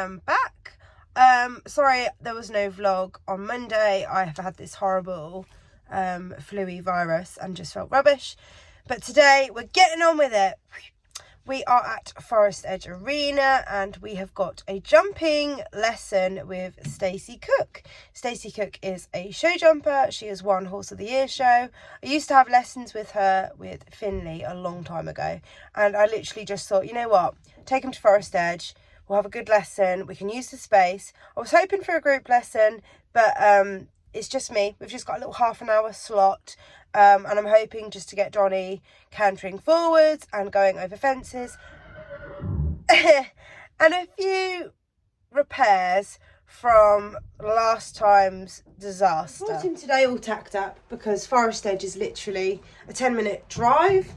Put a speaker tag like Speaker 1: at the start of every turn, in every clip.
Speaker 1: am back. Sorry there was no vlog on Monday. I have had this horrible flu-y virus and just felt rubbish. But today we're getting on with it. We are at Forest Edge Arena and we have got a jumping lesson with Stacey Cook. Stacey Cook is a show jumper. She has won Horse of the Year show. I used to have lessons with her with Finley a long time ago. And I literally just thought, you know what, take him to Forest Edge. We'll have a good lesson. We can use the space. I was hoping for a group lesson, but it's just me. We've just got a little half an hour slot. And I'm hoping just to get Donnie cantering forwards and going over fences. And a few repairs from last time's disaster. I brought him today all tacked up because Forest Edge is literally a 10-minute drive.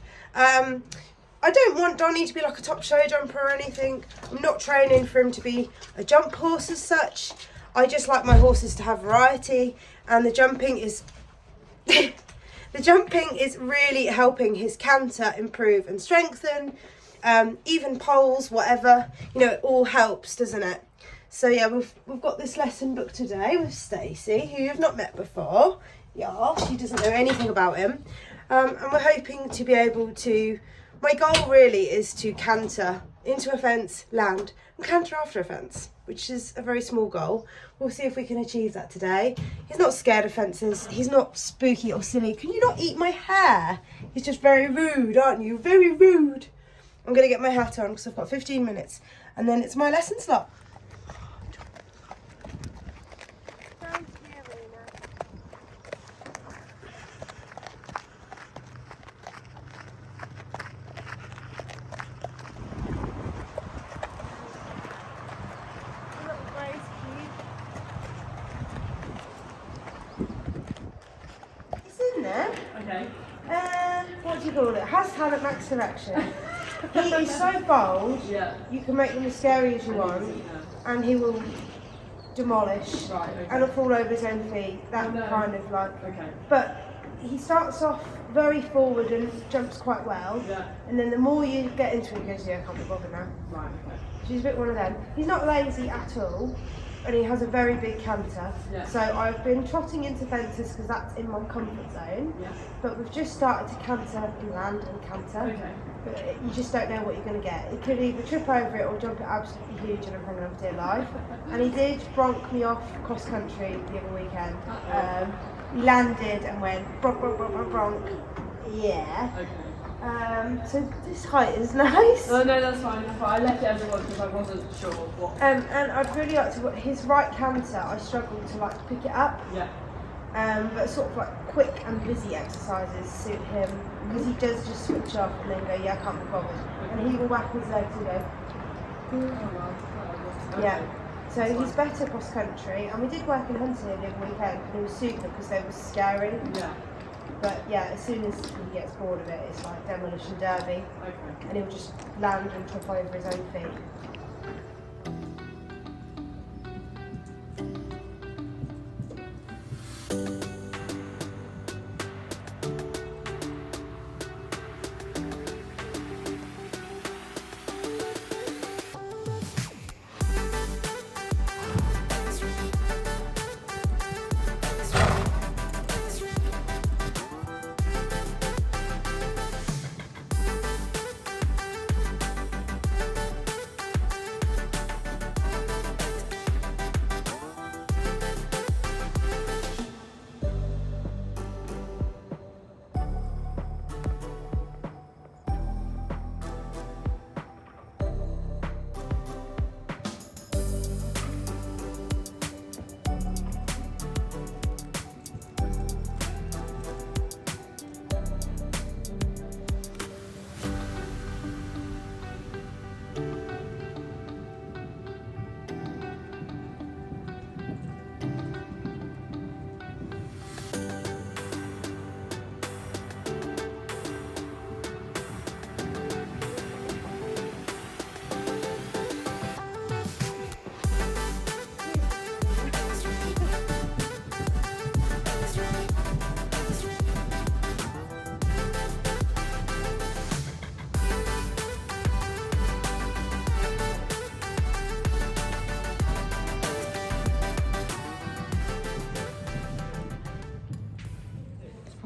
Speaker 1: I don't want Donnie to be like a top show jumper or anything. I'm not training for him to be a jump horse as such. I just like my horses to have variety, and the jumping is the jumping is really helping his canter improve and strengthen. Even poles, whatever, you know, it all helps, doesn't it? So yeah, we've got this lesson booked today with Stacey, who you've not met before. Yeah, she doesn't know anything about him, and we're hoping to be able to. My goal really is to canter into a fence, land, and canter after a fence, which is a very small goal. We'll see if we can achieve that today. He's not scared of fences. He's not spooky or silly. Can you not eat my hair? He's just very rude, aren't you? Very rude. I'm going to get my hat on because I've got 15 minutes and then it's my lesson slot.
Speaker 2: Okay.
Speaker 1: What do you call it? Has talent, max selection. He is so bold.
Speaker 2: Yeah.
Speaker 1: You can make him as scary as you want, and he will demolish.
Speaker 2: Right. Okay.
Speaker 1: And he'll fall over his own feet. That kind of like.
Speaker 2: Okay.
Speaker 1: But he starts off very forward and jumps quite well.
Speaker 2: Yeah.
Speaker 1: And then the more you get into it, he goes, yeah, I can't be bothered now.
Speaker 2: Right. Okay.
Speaker 1: She's a bit one of them. He's not lazy at all. And he has a very big canter.
Speaker 2: Yeah.
Speaker 1: So I've been trotting into fences because that's in my comfort zone.
Speaker 2: Yeah.
Speaker 1: But we've just started to canter and land and canter.
Speaker 2: Okay.
Speaker 1: But you just don't know what you're going to get. He could either trip over it or jump it absolutely huge and I'm hanging on for dear life. And he did bronk me off cross country the other weekend. He landed and went bronk, bronk, bronk, bronk, bronk. Yeah.
Speaker 2: Okay.
Speaker 1: So this height is nice.
Speaker 2: Oh no, that's fine. That's fine. I left it as it was because I wasn't sure what.
Speaker 1: And I'd really like to. His right canter, I struggle to like pick it up.
Speaker 2: Yeah.
Speaker 1: But sort of like quick and busy exercises suit him because he does just switch off and then go, yeah, I can't be bothered. And he will whack his legs and go. Yeah. So he's better cross country, and we did work in Hunter the other weekend, and he was super because they were scary.
Speaker 2: Yeah.
Speaker 1: But yeah, as soon as he gets bored of it, it's like demolition derby,
Speaker 2: Okay.
Speaker 1: and he'll just land and trip over his own feet.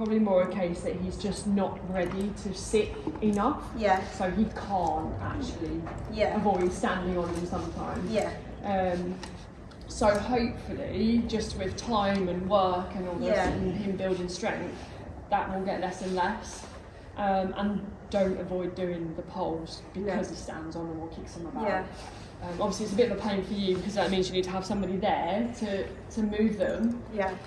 Speaker 2: probably more a case that he's just not ready to sit enough.
Speaker 1: Yeah.
Speaker 2: So he can't actually avoid standing on them sometimes.
Speaker 1: Yeah.
Speaker 2: So hopefully, just with time and work and all this, and him building strength, that will get less and less. And don't avoid doing the poles because he stands on them or kicks them about.
Speaker 1: Yeah.
Speaker 2: Obviously, it's a bit of a pain for you because that means you need to have somebody there to move them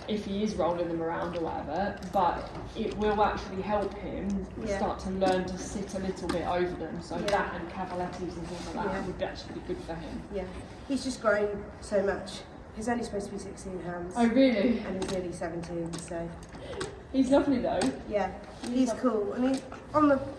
Speaker 2: if he is rolling them around or whatever, but it will actually help him start to learn to sit a little bit over them, so that and cavalettis and things like that would actually be good for him.
Speaker 1: Yeah, he's just grown so much. He's only supposed to be 16 hands.
Speaker 2: Oh really?
Speaker 1: And he's nearly 17, so...
Speaker 2: He's lovely though.
Speaker 1: Yeah, he's cool. I mean,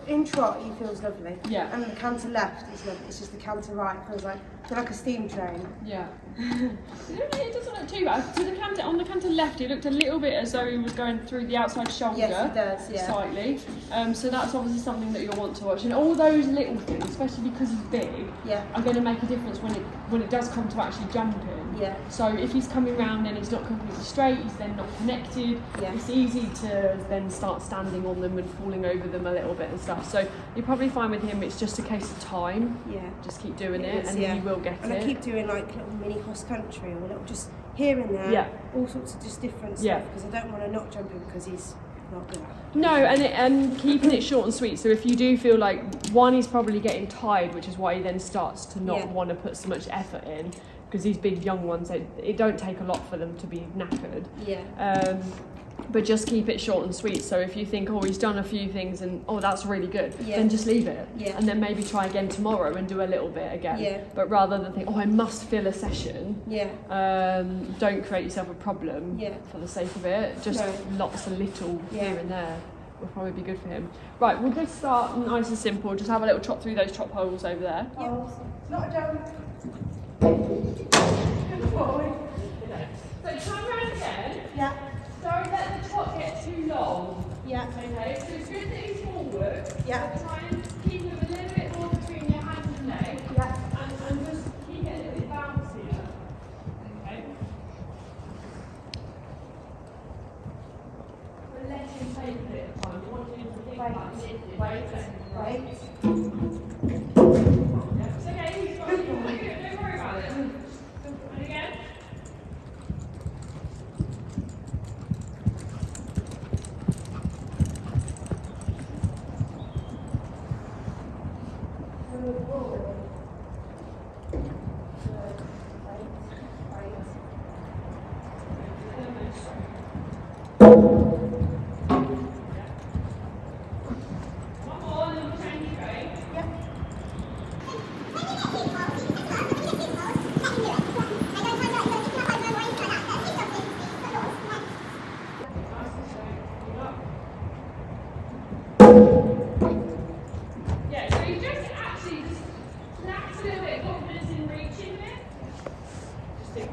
Speaker 1: in trot he feels lovely.
Speaker 2: Yeah.
Speaker 1: And the canter left is lovely. It's just the canter right feels like a steam train.
Speaker 2: Yeah. It doesn't look too bad. So on the canter left, it looked a little bit as though he was going through the outside shoulder.
Speaker 1: Yes, it does. Yeah.
Speaker 2: Slightly. So that's obviously something that you'll want to watch. And all those little things, especially because he's big, are going to make a difference when it does come to actually jumping.
Speaker 1: Yeah.
Speaker 2: So if he's coming round and he's not completely straight, he's then not connected. Yeah. It's easy to then start standing on them and falling over them a little bit and stuff. So you'll probably find with him it's just a case of time. Yeah. Just keep doing it and he will get it.
Speaker 1: And I keep doing like little mini cross country or little just here and there. Yeah. All sorts of just different stuff because I don't want to not jump him because he's not good at it.
Speaker 2: No, and keeping it short and sweet. So if you do feel like one, he's probably getting tired, which is why he then starts to not want to put so much effort in. Because these big young ones, it don't take a lot for them to be knackered. Yeah. But just keep it short and sweet. So if you think, oh, he's done a few things and that's really good, then just leave it. Yeah. And then maybe try again tomorrow and do a little bit again. Yeah. But rather than think, I must fill a session. Yeah. Don't create yourself a problem for the sake of it. Just lots of little here and there will probably be good for him. Right, we'll just start nice and simple. Just have a little trot through those trot holes over there.
Speaker 1: Yeah. Not a jump.
Speaker 2: Good boy. So turn around again. Yeah. Don't let the trot get too long. Yeah. Okay, so it's good that he's forward. Yeah. So try and keep him a little bit more between your hands and legs. Yeah. And just keep it a little bit bouncier. Okay. But let him take a bit of time. You want him to think about it. Wait. Yeah. It's okay, he's got it. Don't worry about it. And again.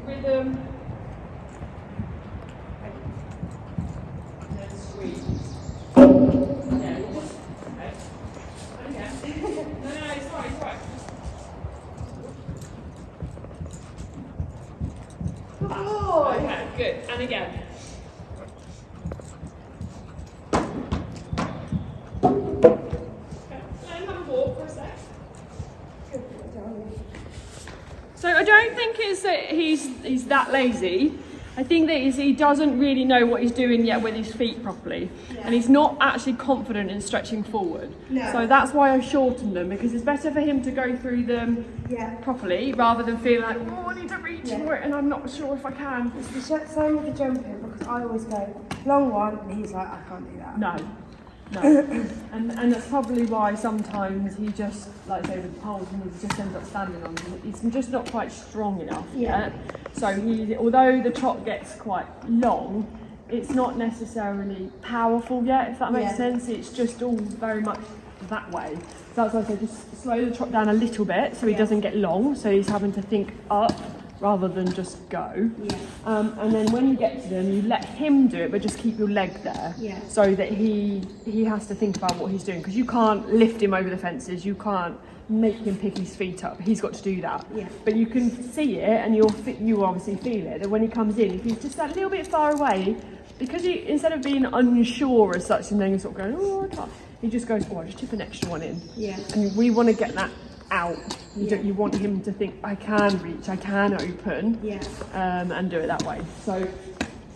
Speaker 2: Rhythm. And then squeeze. Yeah, just, okay. And again. No, it's right.
Speaker 1: Good boy.
Speaker 2: Okay, good. And again. So I don't think it's that he's that lazy. I think that he doesn't really know what he's doing yet with his feet properly. And he's not actually confident in stretching forward. No. So that's why I shortened them, because it's better for him to go through them properly rather than feel like, I need to reach for it and I'm not sure if I can.
Speaker 1: It's the same with the jumping, because I always go long one and he's like, I can't do that.
Speaker 2: No. and that's probably why sometimes he just, like I say with the poles, and he just ends up standing on them. He's just not quite strong enough yet. So although the trot gets quite long, it's not necessarily powerful yet, if that makes sense. It's just all very much that way. So that's why I say just slow the trot down a little bit so he doesn't get long, so he's having to think up rather than just go. And then when you get to them, you let him do it, but just keep your leg there, so that he has to think about what he's doing, because you can't lift him over the fences, you can't make him pick his feet up, he's got to do that. But you can see it, and you obviously feel it, that when he comes in, if he's just that little bit far away, because he, instead of being unsure as such and then sort of going, oh, I can't, he just goes, oh, I'll just tip an extra one in.
Speaker 1: Yeah.
Speaker 2: And we want to get that out. You want him to think, I can reach, I can open, and do it that way. So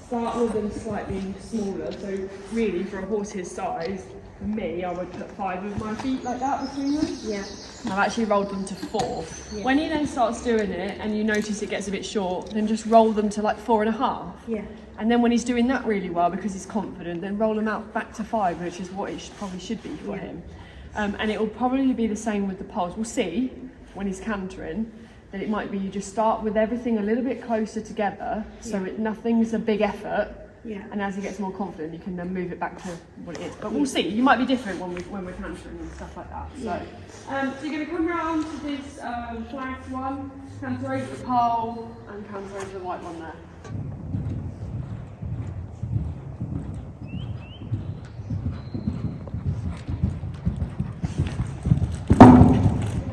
Speaker 2: start with them slightly smaller. So really, for a horse his size, for me, I would put 5 of my feet like that between them.
Speaker 1: Yeah.
Speaker 2: I've actually rolled them to 4. Yeah. When he then starts doing it and you notice it gets a bit short, then just roll them to like 4.5.
Speaker 1: Yeah.
Speaker 2: And then when he's doing that really well because he's confident, then roll them out back to 5, which is what it probably should be for him. And it will probably be the same with the poles. We'll see when he's cantering that it might be you just start with everything a little bit closer together, so nothing's a big effort. Yeah. And as he gets more confident, you can then move it back to what it is. But we'll see. You might be different when we're cantering and stuff like that. So, so you're going to come around to this flagged one, canter over the pole, and canter over the white one there.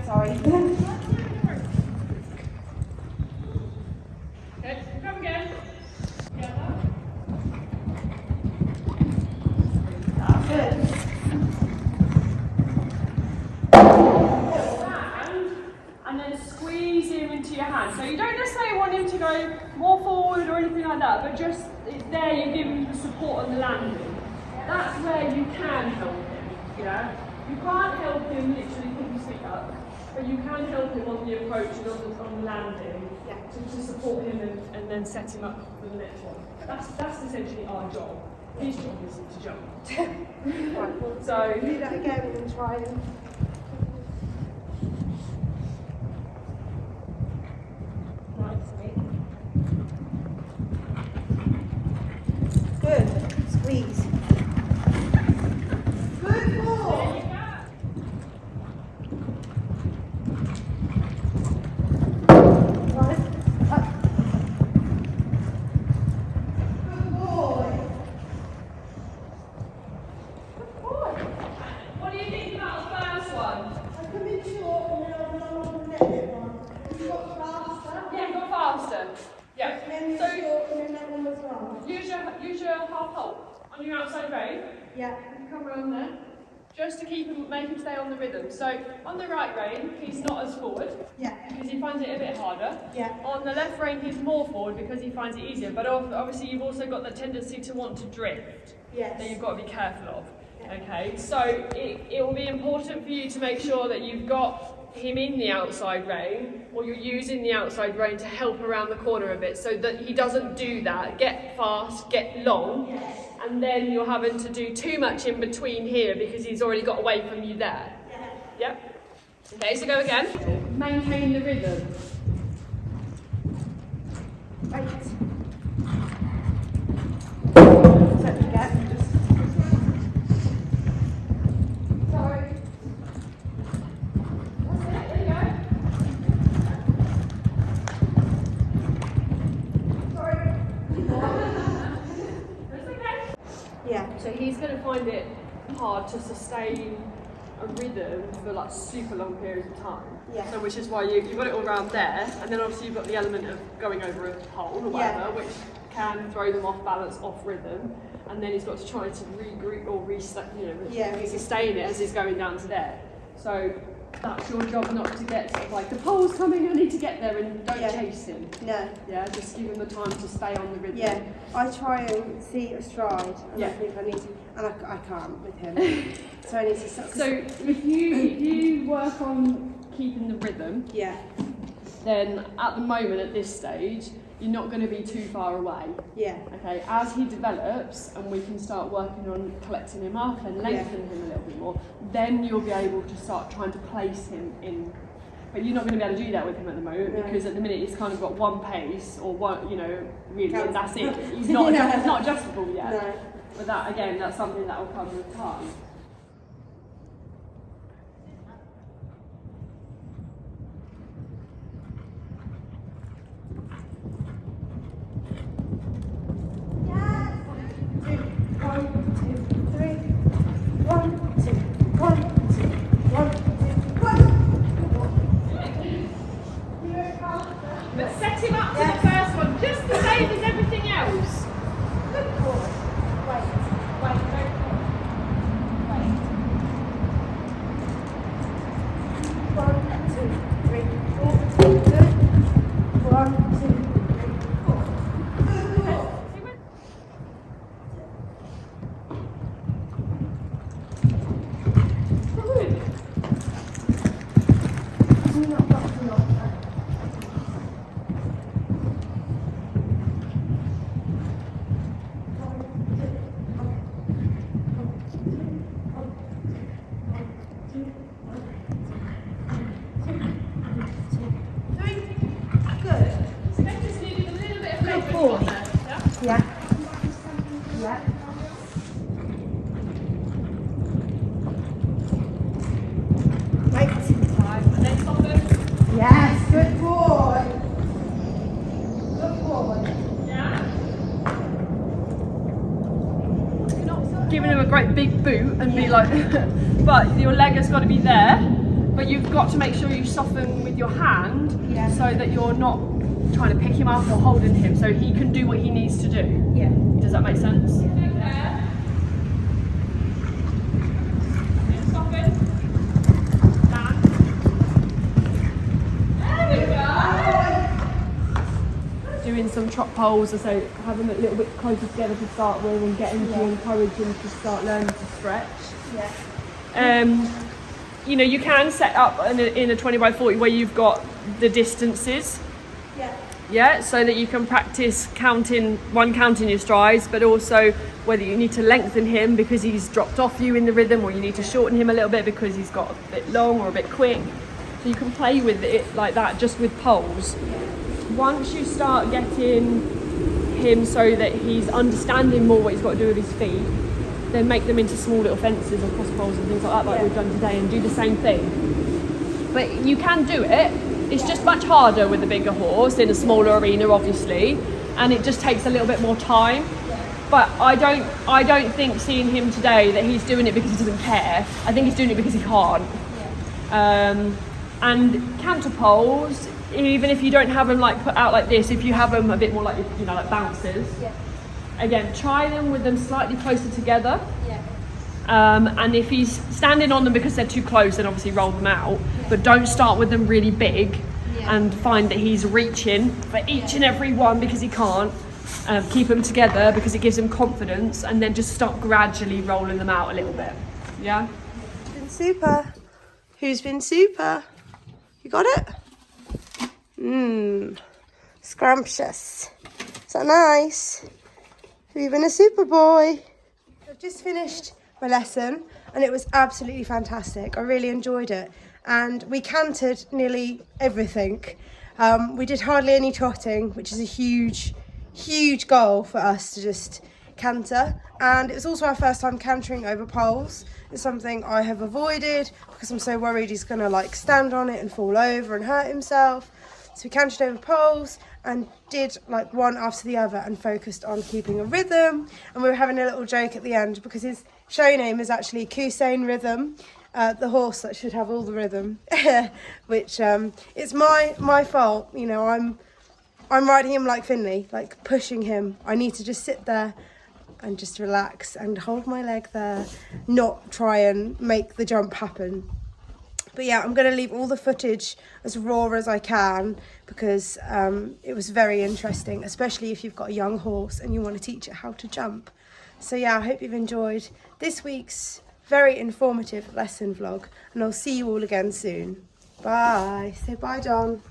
Speaker 1: Sorry.
Speaker 2: Okay, come again.
Speaker 1: Good.
Speaker 2: And then squeeze him into your hand. So you don't necessarily want him to go more forward or anything like that, but just it's there, you give him the support on the landing. That's where you can help him. Yeah? You can't help him literally put his feet up, but you can help him on the approach and on the landing to support him and then set him up for the next one. That's essentially our job. His job is to jump.
Speaker 1: Right, well,
Speaker 2: so
Speaker 1: do that again and try and. Good. Squeeze. Good ball.
Speaker 2: there you go.
Speaker 1: Right. Up. Good boy. Good boy.
Speaker 2: What do you think about the first one?
Speaker 1: I come in short and then I'll run on the next one. You got faster.
Speaker 2: Yeah, go faster. Yeah.
Speaker 1: And then
Speaker 2: So
Speaker 1: short and then that one was wrong.
Speaker 2: use your half pole on your outside rein.
Speaker 1: Yeah.
Speaker 2: And come around there. Just to keep him, make him stay on the rhythm. So on the right rein, he's not as forward.
Speaker 1: Yeah.
Speaker 2: Because he finds it a bit harder.
Speaker 1: Yeah.
Speaker 2: On the left rein, he's more forward because he finds it easier. But obviously, you've also got the tendency to want to drift.
Speaker 1: Yes.
Speaker 2: That you've got to be careful of. Okay, so it will be important for you to make sure that you've got him in the outside rein, or you're using the outside rein to help around the corner a bit so that he doesn't do that, get fast, get long, and then you're having to do too much in between here because he's already got away from you there. Yeah? Okay, so go again. Maintain the rhythm.
Speaker 1: Right. So again.
Speaker 2: Sorry. That's it, there you go.
Speaker 1: Sorry.
Speaker 2: That's okay.
Speaker 1: Yeah.
Speaker 2: So he's going to find it hard to sustain a rhythm for like super long periods of time.
Speaker 1: Yeah.
Speaker 2: So which is why you've got it all around there, and then obviously you've got the element of going over a pole or whatever, which can throw them off balance, off rhythm, and then he's got to try to regroup or sustain it as he's going down to there. So that's your job, not to get sort of like the pole's coming, I need to get there, and don't chase him.
Speaker 1: No.
Speaker 2: Yeah, just give him the time to stay on the rhythm.
Speaker 1: Yeah. I try and see a stride, and I think I need to, and I can't with him. So I need to.
Speaker 2: So if you work on keeping the rhythm, then at the moment at this stage, you're not going to be too far away.
Speaker 1: Yeah.
Speaker 2: Okay. As he develops, and we can start working on collecting him up and lengthening him a little bit more, then you'll be able to start trying to place him in. But you're not going to be able to do that with him at the moment because at the minute he's kind of got one pace or one, really, and that's it. He's not, he's not adjustable yet.
Speaker 1: No.
Speaker 2: But that again, that's something that will come with time.
Speaker 1: But set him up to the first one, just the same as everything else. Good boy.
Speaker 2: Go on there.
Speaker 1: Yeah. Yeah. Right.
Speaker 2: And then soften.
Speaker 1: Yes, good boy. Good boy.
Speaker 2: Yeah. You're not giving him a great big boot and be like, but your leg has got to be there. But you've got to make sure you soften with your hand so that you're not trying to pick him up or holding him, so he can do what he needs to do.
Speaker 1: Yeah.
Speaker 2: Does that make sense? Doing some trot poles, so have them a little bit closer together to start with and getting to encourage him to start learning to stretch. You know, you can set up in a 20 by 40 where you've got the distances. Yeah, so that you can practice counting your strides, but also whether you need to lengthen him because he's dropped off you in the rhythm, or you need to shorten him a little bit because he's got a bit long or a bit quick. So you can play with it like that just with poles. Once you start getting him so that he's understanding more what he's got to do with his feet, then make them into small little fences or cross poles and things like that, like we've done today, and do the same thing. But you can do it. It's just much harder with a bigger horse in a smaller arena, obviously, and it just takes a little bit more time. But I don't think seeing him today that he's doing it because he doesn't care. I think he's doing it because he can't. And canter poles, even if you don't have them like put out like this, if you have them a bit more like, you know, like bouncers, again, try them with them slightly closer together. And if he's standing on them because they're too close, then obviously roll them out. But don't start with them really big and find that he's reaching for each and every one because he can't. Keep them together because it gives him confidence, and then just start gradually rolling them out a little bit. Yeah?
Speaker 1: Been super. Who's been super? You got it? Scrumptious. Is that nice? Have you been a super boy? I've just finished my lesson and it was absolutely fantastic. I really enjoyed it, and we cantered nearly everything. We did hardly any trotting, which is a huge goal for us to just canter, and it was also our first time cantering over poles. It's something I have avoided because I'm so worried he's gonna like stand on it and fall over and hurt himself. So we cantered over poles and did like one after the other and focused on keeping a rhythm. And we were having a little joke at the end because his show name is actually Kusain Rhythm, the horse that should have all the rhythm, which it's my fault. You know, I'm riding him like Finley, like pushing him. I need to just sit there and just relax and hold my leg there, not try and make the jump happen. But yeah, I'm going to leave all the footage as raw as I can because it was very interesting, especially if you've got a young horse and you want to teach it how to jump. So yeah, I hope you've enjoyed this week's very informative lesson vlog, and I'll see you all again soon. Bye. Say bye, Don.